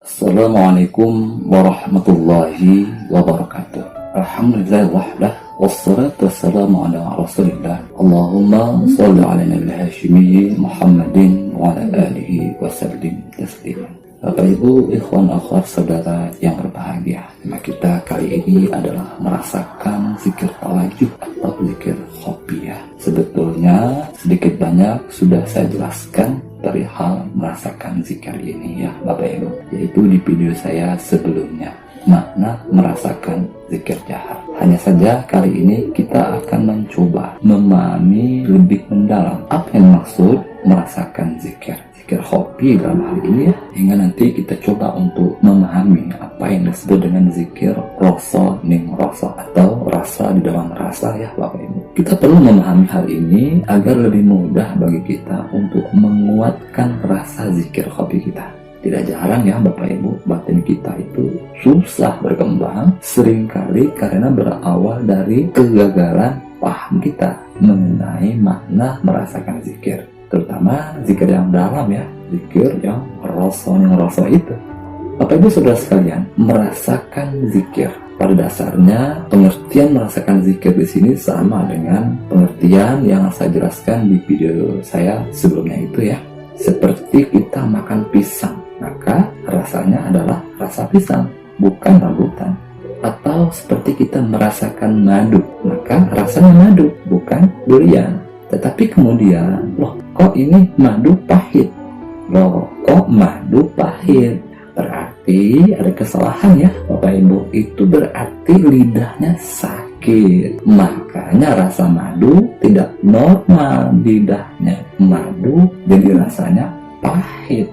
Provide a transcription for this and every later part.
Assalamualaikum warahmatullahi wabarakatuh. Alhamdulillah wahdah, wassalatu wassalamu ala rasulillah. Allahumma salli ala nabi hashimi Muhammadin wa ala alihi wa sallim taslima. Bapak Ibu, ikhwan akhwat saudara yang berbahagia, tema kita kali ini adalah merasakan zikir tawajuh atau zikir khofiyah. Sebetulnya sedikit banyak sudah saya jelaskan perihal merasakan zikir ini ya Bapak Ibu, yaitu di video saya sebelumnya, makna merasakan zikir jahar. Hanya saja kali ini kita akan mencoba memahami lebih mendalam apa yang maksud merasakan zikir khofi dalam hal ini ya, hingga nanti kita coba untuk memahami apa yang disebut dengan zikir rasa ning rasa atau rasa di dalam rasa ya Bapak Ibu. Kita perlu memahami hal ini agar lebih mudah bagi kita untuk menguatkan rasa zikir khofi kita. Tidak jarang ya Bapak Ibu, batin kita itu susah berkembang seringkali karena berawal dari kegagalan paham kita mengenai makna merasakan zikir, terutama zikir yang dalam ya, zikir yang rasa itu. Bapak Ibu saudara sekalian, merasakan zikir pada dasarnya pengertian merasakan zikir di sini sama dengan pengertian yang saya jelaskan di video saya sebelumnya itu ya. Seperti kita makan pisang, maka rasanya adalah rasa pisang, bukan rambutan. Atau seperti kita merasakan madu, maka rasanya madu, bukan durian. Tetapi kemudian, loh kok ini madu pahit? Loh kok madu pahit? Berarti ada kesalahan ya Bapak Ibu. Itu berarti lidahnya sakit. Makanya rasa madu tidak normal lidahnya. Madu jadi rasanya pahit.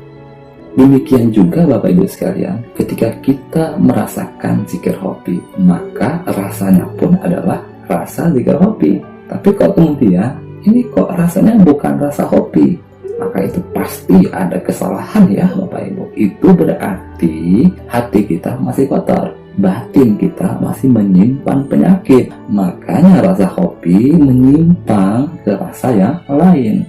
Demikian juga Bapak Ibu sekalian, ketika kita merasakan zikir khofi, maka rasanya pun adalah rasa zikir khofi. Tapi kok kemudian ini kok rasanya bukan rasa khofi, maka itu pasti ada kesalahan ya Bapak Ibu. Itu berarti hati kita masih kotor, batin kita masih menyimpan penyakit. Makanya rasa khofi menyimpang ke rasa yang lain.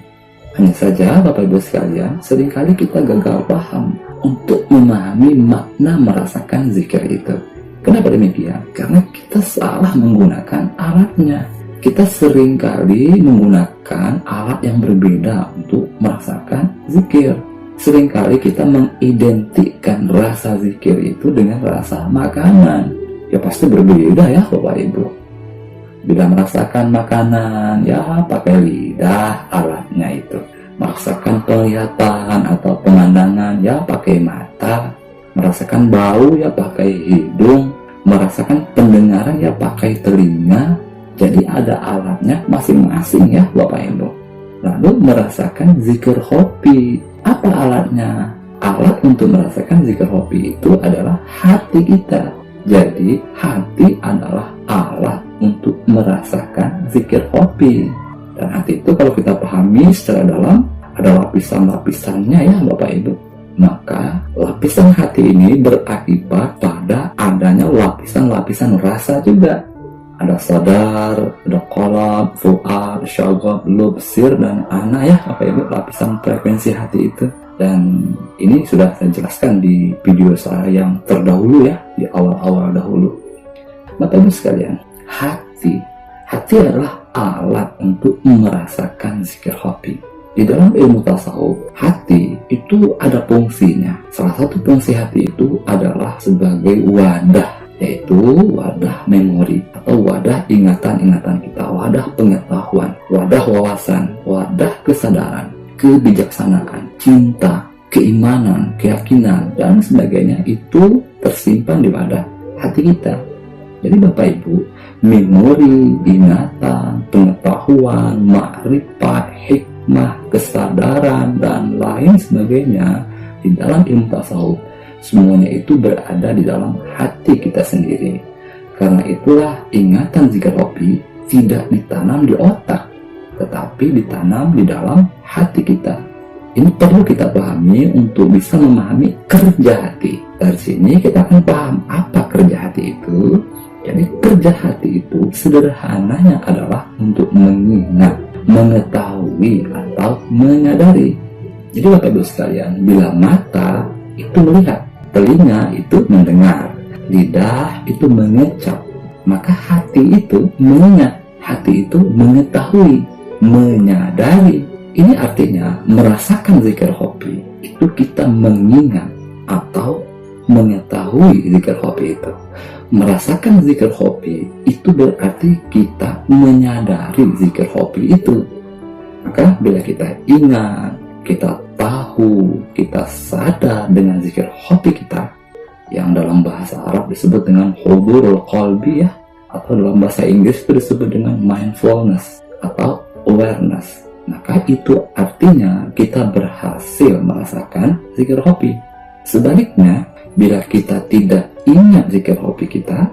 Hanya saja Bapak Ibu sekalian, seringkali kita gagal paham untuk memahami makna merasakan zikir itu. Kenapa demikian? Karena kita salah menggunakan alatnya. Kita seringkali menggunakan alat yang berbeda untuk merasakan zikir. Seringkali kita mengidentikan rasa zikir itu dengan rasa makanan. Ya pasti berbeda ya Bapak Ibu. Bila merasakan makanan, ya pakai lidah alatnya itu. Merasakan penglihatan atau pemandangan, ya pakai mata. Merasakan bau, ya pakai hidung. Merasakan pendengaran, ya pakai telinga. Jadi ada alatnya masing-masing ya Bapak Ibu. Lalu merasakan zikir khofi, apa alatnya? Alat untuk merasakan zikir khofi itu adalah hati kita. Jadi hati adalah alat untuk merasakan zikir khofi. Dan hati itu kalau kita pahami secara dalam, ada lapisan-lapisannya ya Bapak Ibu. Maka lapisan hati ini berakibat pada adanya lapisan-lapisan rasa juga. Ada sadar, ada qalb, fuad, syagab, lub, sir, dan ana ya Bapak Ibu, lapisan frekuensi hati itu. Dan ini sudah saya jelaskan di video saya yang terdahulu ya, di awal-awal dahulu. Bapak Ibu sekalian, hati adalah alat untuk merasakan zikir khofi. Di dalam ilmu tasawuf, hati itu ada fungsinya. Salah satu fungsi hati itu adalah sebagai wadah, yaitu wadah memori atau wadah ingatan-ingatan kita, wadah pengetahuan, wadah wawasan, wadah kesadaran, kebijaksanaan, cinta, keimanan, keyakinan, dan sebagainya itu tersimpan di wadah hati kita. Jadi Bapak Ibu, memori, ingatan, pengetahuan, makrifat, hikmah, kesadaran, dan lain sebagainya di dalam ilmu tasawuf, semuanya itu berada di dalam hati kita sendiri. Karena itulah ingatan zikir khofi tidak ditanam di otak, tetapi ditanam di dalam hati kita. Ini perlu kita pahami untuk bisa memahami kerja hati. Dari sini kita akan paham apa kerja hati itu. Jadi kerja hati itu sederhananya adalah untuk mengingat, mengetahui, atau menyadari. Jadi Bapak Ibu sekalian, bila mata itu melihat, telinga itu mendengar, lidah itu mengecap, maka hati itu mengingat, hati itu mengetahui, menyadari. Ini artinya merasakan zikir hobi itu kita mengingat atau mengetahui zikir hobi itu. Merasakan zikir hobi itu berarti kita menyadari zikir hobi itu. Maka bila kita ingat, kita tahu, kita sadar dengan zikir hobi kita, yang dalam bahasa Arab disebut dengan hudurul qalbi ya, atau dalam bahasa Inggris itu disebut dengan mindfulness atau awareness, maka itu artinya kita berhasil merasakan zikir hobi. Sebaliknya, bila kita tidak ingat zikir hobi kita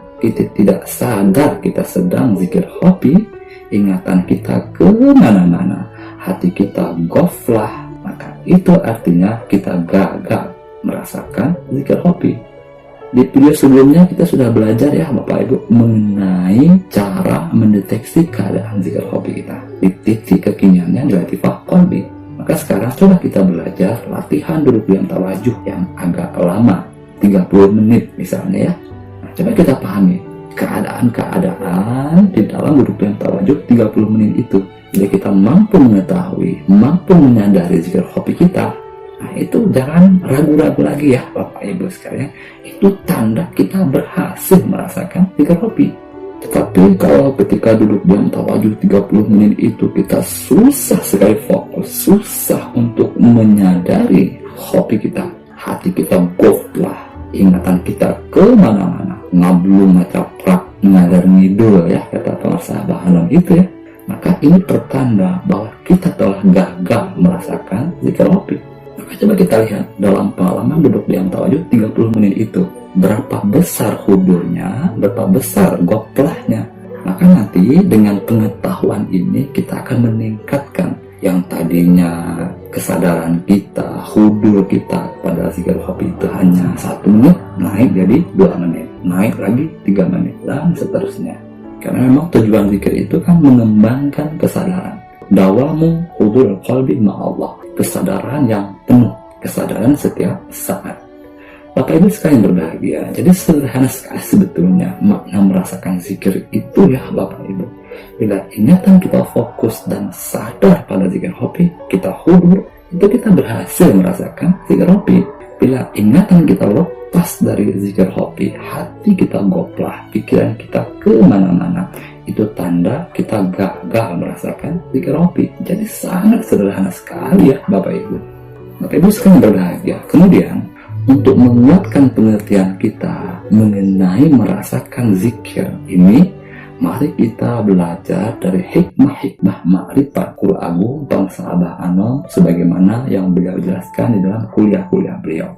tidak sadar kita sedang zikir hobi, ingatan kita kemana-mana, hati kita goflah, maka itu artinya kita gagal merasakan zikir hobi. Di video sebelumnya kita sudah belajar ya Bapak Ibu mengenai cara mendeteksi keadaan zikir hobi kita di titik kekiniannya di latifah qalbi. Maka sekarang coba kita belajar latihan duduk diam tawajuh yang agak lama, 30 menit misalnya ya. Nah, coba kita pahami keadaan-keadaan di dalam duduk diam tawajuh 30 menit itu. Jadi kita mampu mengetahui, mampu menyadari zikir hobi kita, nah itu jangan ragu-ragu lagi ya Bapak Ibu sekalian. Itu tanda kita berhasil merasakan zikir hobi. Tetapi kalau ketika duduk diam tawajuh 30 menit itu kita susah sekali fokus, susah untuk menyadari hobi kita, hati kita goflah, ingatan kita kemana-mana, ngablung ngacaprak, ngadar ngidul ya kata pengusaha Hanum itu ya, maka ini pertanda bahwa kita telah gagal merasakan zikir hobi. Maka coba kita lihat dalam pengalaman duduk diam tawajuh 30 menit itu, berapa besar hudurnya, berapa besar goplahnya. Maka nanti dengan pengetahuan ini kita akan meningkatkan yang tadinya kesadaran kita, hudur kita pada zikir hobi itu hanya 1 menit, naik jadi 2 menit, naik lagi 3 menit, dan seterusnya. Karena memang tujuan zikir itu kan mengembangkan kesadaran. Dawamu hudur qalbi ma'allah, kesadaran yang penuh, kesadaran setiap saat. Bapak Ibu sekalian berbahagia, jadi sederhana sekali sebetulnya makna merasakan zikir itu ya Bapak Ibu. Bila ingatan kita fokus dan sadar pada zikir hobi, kita hudur, itu kita berhasil merasakan zikir hobi. Bila ingatan kita lepas dari zikir hobi, hati kita goplah, pikiran kita kemana-mana, itu tanda kita gagal merasakan zikir hobi. Jadi sangat sederhana sekali ya Bapak Ibu. Bapak Ibu sekalian berbahagia. Kemudian untuk menguatkan pengertian kita mengenai merasakan zikir ini, mari kita belajar dari hikmah-hikmah ma'rifat Qul Agung bangsa Abah Anom sebagaimana yang beliau jelaskan di dalam kuliah-kuliah beliau.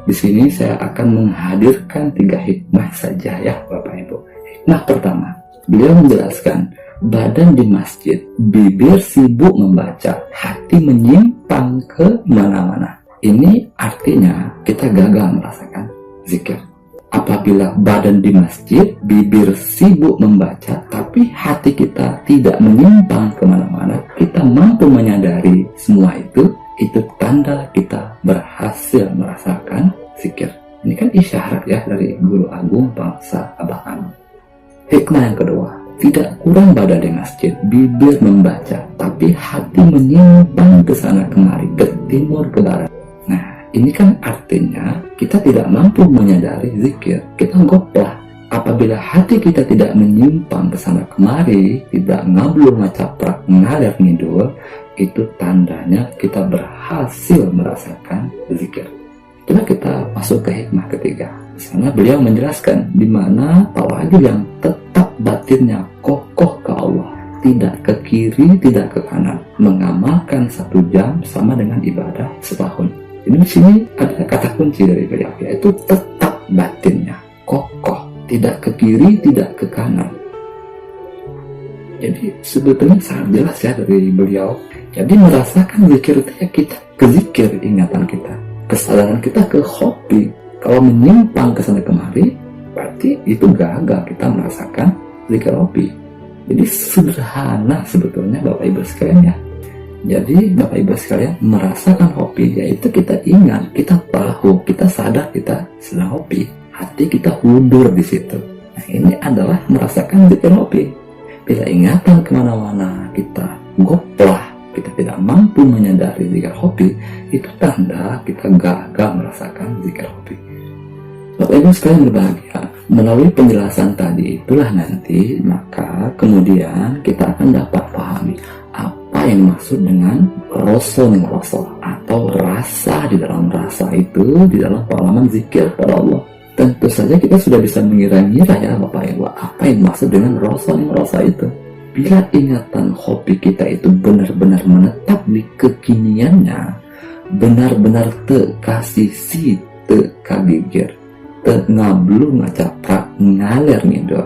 Di sini saya akan menghadirkan 3 hikmah saja ya Bapak Ibu. Hikmah pertama, beliau menjelaskan badan di masjid, bibir sibuk membaca, hati menyimpang ke mana-mana. Ini artinya kita gagal merasakan zikir. Apabila badan di masjid, bibir sibuk membaca, tapi hati kita tidak menyimpang kemana-mana, kita mampu menyadari semua itu tanda kita berhasil merasakan zikir. Ini kan isyarat ya dari Guru Agung bangsa Abah Anom. Hikmah yang kedua, tidak kurang badan di masjid, bibir membaca, tapi hati menyimpang ke sana kemari, ke timur ke barat. Nah, ini kan artinya kita tidak mampu menyadari zikir, kita goplah. Apabila hati kita tidak menyimpang ke sana kemari, tidak ngablung ngacaprak, ngalir ngidul, itu tandanya kita berhasil merasakan zikir. Coba kita masuk ke hikmah ketiga. Di sana beliau menjelaskan di mana tawajuh yang tetap batinnya kokoh ke Allah, tidak ke kiri, tidak ke kanan, mengamalkan 1 jam sama dengan ibadah setahun. Ini di sini ada kata kunci dari beliau, yaitu tetap batinnya kokoh, tidak ke kiri, tidak ke kanan. Jadi sebetulnya sangat jelas ya dari beliau. Jadi merasakan zikir itu ya kita ke zikir ingatan kita, kesadaran kita ke hobi. Kalau menyimpang ke sana kemari, berarti itu gagal kita merasakan zikir hobi. Jadi sederhana sebetulnya Bapak Ibu sekalian ya. Jadi Bapak Ibu sekalian, merasakan hobi yaitu kita ingat, kita tahu, kita sadar kita sedang hobi. Hati kita hudur di situ. Nah, ini adalah merasakan zikir hobi. Bila ingatan kemana-mana, kita goplah, kita tidak mampu menyadari zikir hobi, itu tanda kita gagal merasakan zikir hobi. Bapak Ibu sekalian berbahagia, melalui penjelasan tadi itulah nanti, maka kemudian kita akan dapat pahami apa yang dimaksud dengan rasa atau rasa di dalam rasa itu, di dalam pengalaman zikir pada Allah. Tentu saja kita sudah bisa mengira-ngira ya Bapak Ibu, apa yang dimaksud dengan rasa itu. Bila ingatan hobi kita itu benar-benar menetap di kekiniannya, benar-benar tekasisi, tekagigir, ngablu ngacaprak ngalir ngidul,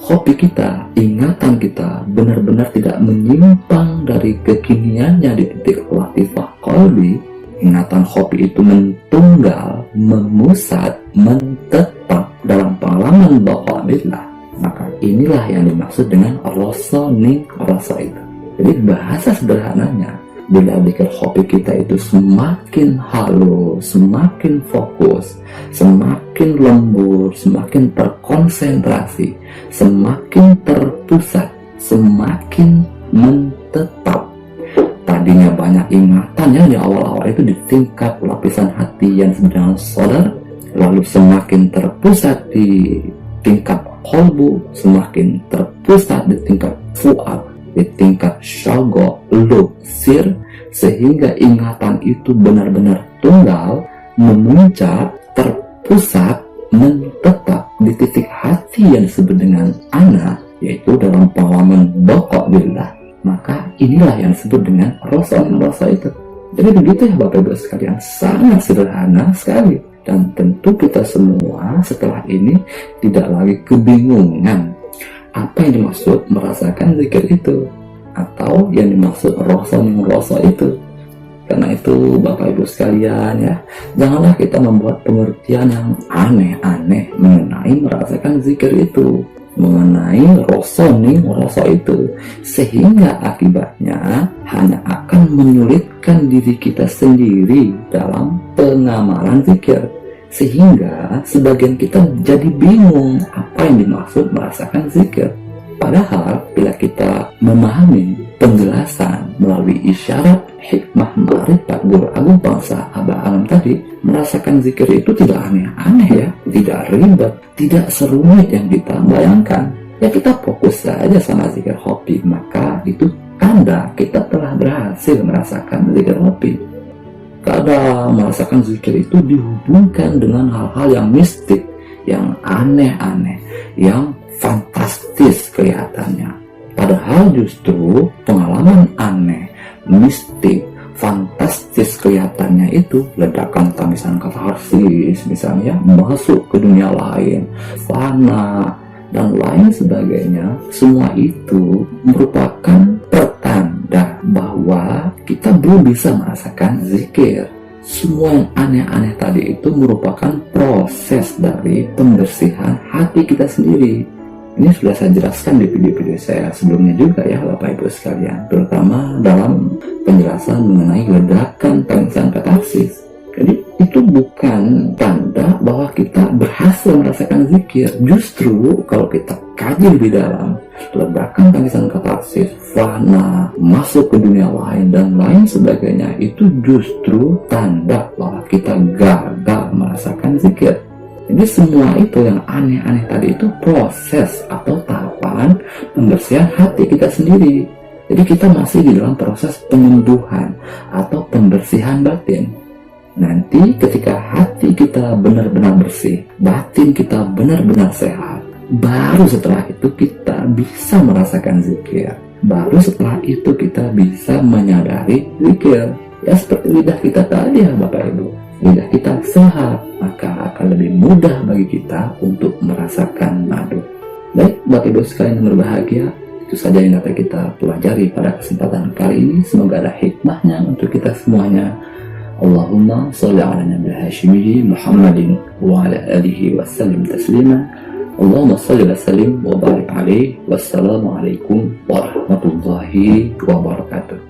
hobi kita, ingatan kita benar-benar tidak menyimpang dari kekiniannya di titik latifah qalbi. Ingatan hobi itu mentunggal, memusat, menetap dalam pengalaman baqabillah. Maka inilah yang dimaksud dengan rasa itu. Jadi bahasa sederhananya, bila zikir hobi kita itu semakin halus, semakin fokus, semakin lembut, semakin terkonsentrasi, semakin terpusat, semakin menetap. Tadinya banyak ingatannya di awal-awal itu di tingkat lapisan hati yang sedang sadar, lalu semakin terpusat di tingkat qalbu, semakin terpusat di tingkat fuad, di tingkat syago, lub, sir, sehingga ingatan itu benar-benar tunggal, memuncak, terpusat, menetap di titik hati yang disebut dengan ana, yaitu dalam pengalaman baqabillah. Maka inilah yang disebut dengan rasa itu. Jadi begitu ya Bapak Ibu sekalian, sangat sederhana sekali. Dan tentu kita semua setelah ini tidak lagi kebingungan apa yang dimaksud merasakan zikir itu, atau yang dimaksud rasa itu. Karena itu Bapak Ibu sekalian ya, janganlah kita membuat pengertian yang aneh-aneh mengenai merasakan zikir itu, mengenai rasa itu, sehingga akibatnya hanya akan menyulitkan diri kita sendiri dalam pengamalan zikir, sehingga sebagian kita jadi bingung apa yang dimaksud merasakan zikir. Padahal bila kita memahami penjelasan melalui isyarat hikmah ma'rifat guru agung bangsa Abah Alam tadi, merasakan zikir itu tidak aneh-aneh ya, tidak ribet, tidak serumit yang kita bayangkan. Ya kita fokus saja sama zikir hobi, maka itu tanda kita telah berhasil merasakan zikir hobi. Kadang merasakan zikir itu dihubungkan dengan hal-hal yang mistik, yang aneh-aneh, yang fantastis kelihatannya. Padahal justru pengalaman aneh, mistik, fantastis kelihatannya itu ledakan tangisan katarsis misalnya, masuk ke dunia lain, fana, dan lain sebagainya. Semua itu merupakan pertanda bahwa kita belum bisa merasakan zikir. Semua yang aneh-aneh tadi itu merupakan proses dari pembersihan hati kita sendiri. Ini sudah saya jelaskan di video-video saya sebelumnya juga ya Bapak Ibu sekalian, terutama dalam penjelasan mengenai ledakan tangisan katarsis. Jadi itu bukan tanda bahwa kita berhasil merasakan zikir. Justru kalau kita kaji lebih dalam, ledakan tangisan katarsis, fana, masuk ke dunia lain dan lain sebagainya, itu justru tanda bahwa kita gagal merasakan zikir. Jadi semua itu yang aneh-aneh tadi itu proses atau tahapan pembersihan hati kita sendiri. Jadi kita masih di dalam proses penyembuhan atau pembersihan batin. Nanti ketika hati kita benar-benar bersih, batin kita benar-benar sehat, baru setelah itu kita bisa merasakan zikir. Baru setelah itu kita bisa menyadari zikir. Ya seperti lidah kita tadi ya Bapak Ibu. Lidah kita sehat, maka akan lebih mudah bagi kita untuk merasakan madu. Baik Bapak Ibu sekalian yang berbahagia, itu saja yang dapat kita pelajari pada kesempatan kali ini. Semoga ada hikmahnya untuk kita semuanya. Allahumma sholli ala nabi Hashimi Muhammadin wa ala alihi wa sallim taslima. Allahumma sholli wa sallim wa barik alaihi. Wassalamualaikum warahmatullahi wabarakatuh.